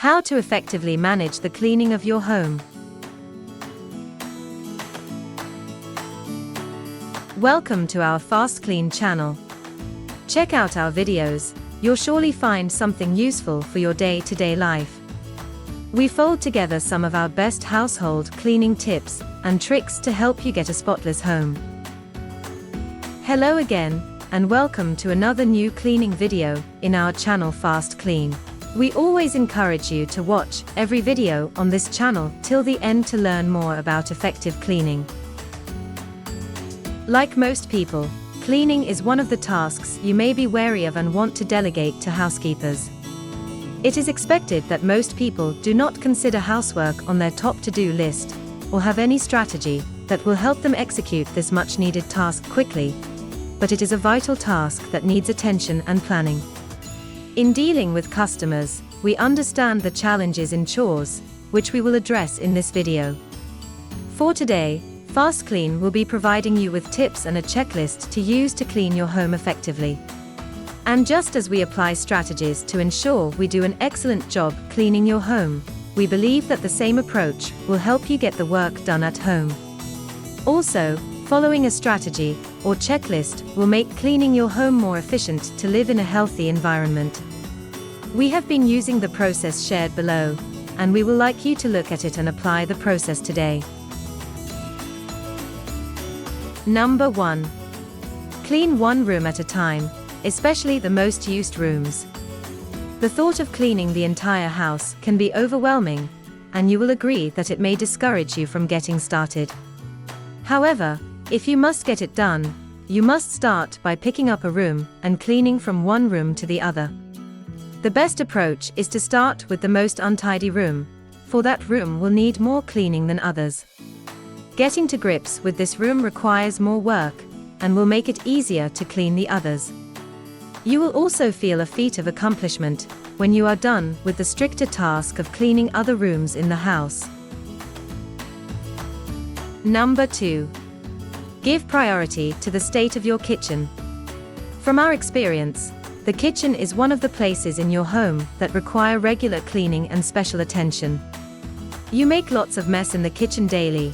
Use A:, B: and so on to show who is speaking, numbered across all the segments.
A: How to effectively manage the cleaning of your home. Welcome to our FastKlean channel. Check out our videos, you'll surely find something useful for your day-to-day life. We fold together some of our best household cleaning tips and tricks to help you get a spotless home. Hello again, and welcome to another new cleaning video in our channel FastKlean. We always encourage you to watch every video on this channel till the end to learn more about effective cleaning. Like most people, cleaning is one of the tasks you may be wary of and want to delegate to housekeepers. It is expected that most people do not consider housework on their top to-do list, or have any strategy that will help them execute this much-needed task quickly. But it is a vital task that needs attention and planning. In dealing with customers, we understand the challenges in chores, which we will address in this video. For today, FastKlean will be providing you with tips and a checklist to use to clean your home effectively. And just as we apply strategies to ensure we do an excellent job cleaning your home, we believe that the same approach will help you get the work done at home. Also, following a strategy or checklist will make cleaning your home more efficient to live in a healthy environment. We have been using the process shared below, and we will like you to look at it and apply the process today. Number 1. Clean one room at a time, especially the most used rooms. The thought of cleaning the entire house can be overwhelming, and you will agree that it may discourage you from getting started. However, if you must get it done, you must start by picking up a room and cleaning from one room to the other. The best approach is to start with the most untidy room, for that room will need more cleaning than others. Getting to grips with this room requires more work, and will make it easier to clean the others. You will also feel a feat of accomplishment when you are done with the stricter task of cleaning other rooms in the house. Number 2. Give priority to the state of your kitchen. From our experience, the kitchen is one of the places in your home that require regular cleaning and special attention. You make lots of mess in the kitchen daily,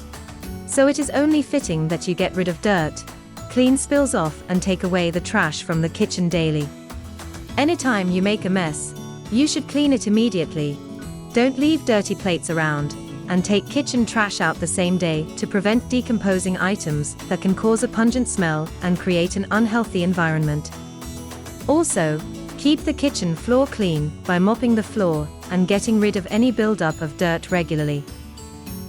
A: so it is only fitting that you get rid of dirt, clean spills off and take away the trash from the kitchen daily. Anytime you make a mess, you should clean it immediately. Don't leave dirty plates around, and take kitchen trash out the same day to prevent decomposing items that can cause a pungent smell and create an unhealthy environment. Also, keep the kitchen floor clean by mopping the floor and getting rid of any buildup of dirt regularly.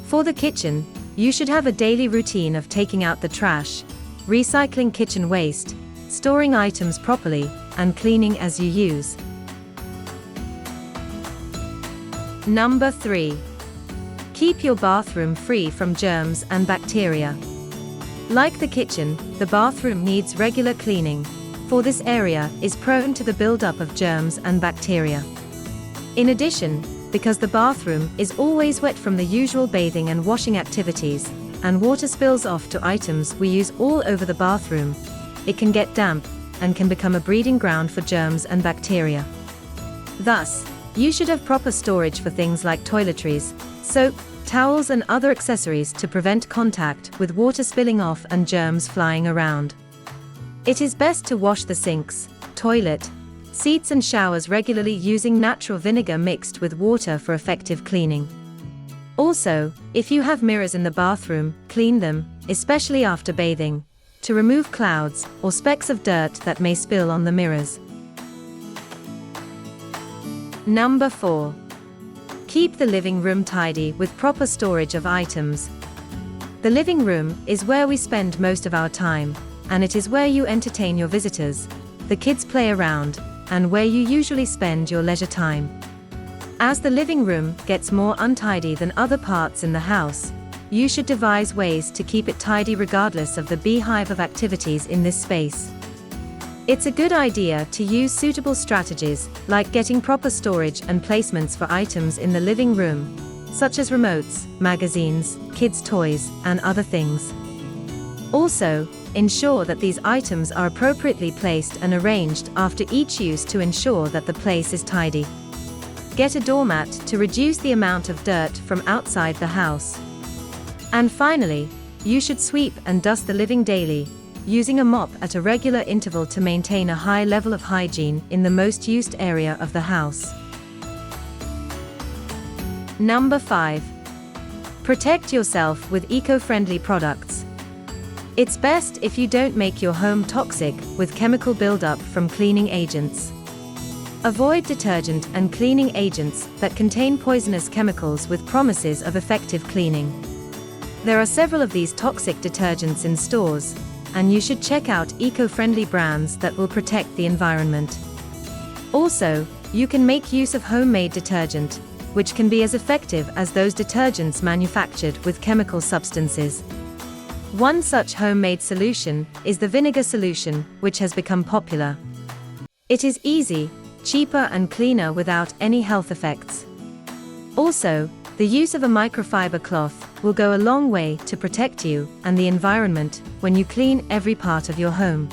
A: For the kitchen, you should have a daily routine of taking out the trash, recycling kitchen waste, storing items properly, and cleaning as you use. Number 3. Keep your bathroom free from germs and bacteria. Like the kitchen, the bathroom needs regular cleaning, for this area is prone to the buildup of germs and bacteria. In addition, because the bathroom is always wet from the usual bathing and washing activities, and water spills off to items we use all over the bathroom, it can get damp, and can become a breeding ground for germs and bacteria. Thus, you should have proper storage for things like toiletries, soap, towels and other accessories to prevent contact with water spilling off and germs flying around. It is best to wash the sinks, toilet, seats and showers regularly using natural vinegar mixed with water for effective cleaning. Also, if you have mirrors in the bathroom, clean them, especially after bathing, to remove clouds or specks of dirt that may spill on the mirrors. Number 4. Keep the living room tidy with proper storage of items. The living room is where we spend most of our time, and it is where you entertain your visitors, the kids play around, and where you usually spend your leisure time. As the living room gets more untidy than other parts in the house, you should devise ways to keep it tidy regardless of the beehive of activities in this space. It's a good idea to use suitable strategies, like getting proper storage and placements for items in the living room, such as remotes, magazines, kids' toys, and other things. Also, ensure that these items are appropriately placed and arranged after each use to ensure that the place is tidy. Get a doormat to reduce the amount of dirt from outside the house. And finally, you should sweep and dust the living daily, using a mop at a regular interval to maintain a high level of hygiene in the most used area of the house. Number 5. Protect yourself with eco-friendly products. It's best if you don't make your home toxic with chemical buildup from cleaning agents. Avoid detergent and cleaning agents that contain poisonous chemicals with promises of effective cleaning. There are several of these toxic detergents in stores, and you should check out eco-friendly brands that will protect the environment. Also, you can make use of homemade detergent, which can be as effective as those detergents manufactured with chemical substances. One such homemade solution is the vinegar solution, which has become popular. It is easy, cheaper and cleaner without any health effects. Also, the use of a microfiber cloth will go a long way to protect you and the environment when you clean every part of your home.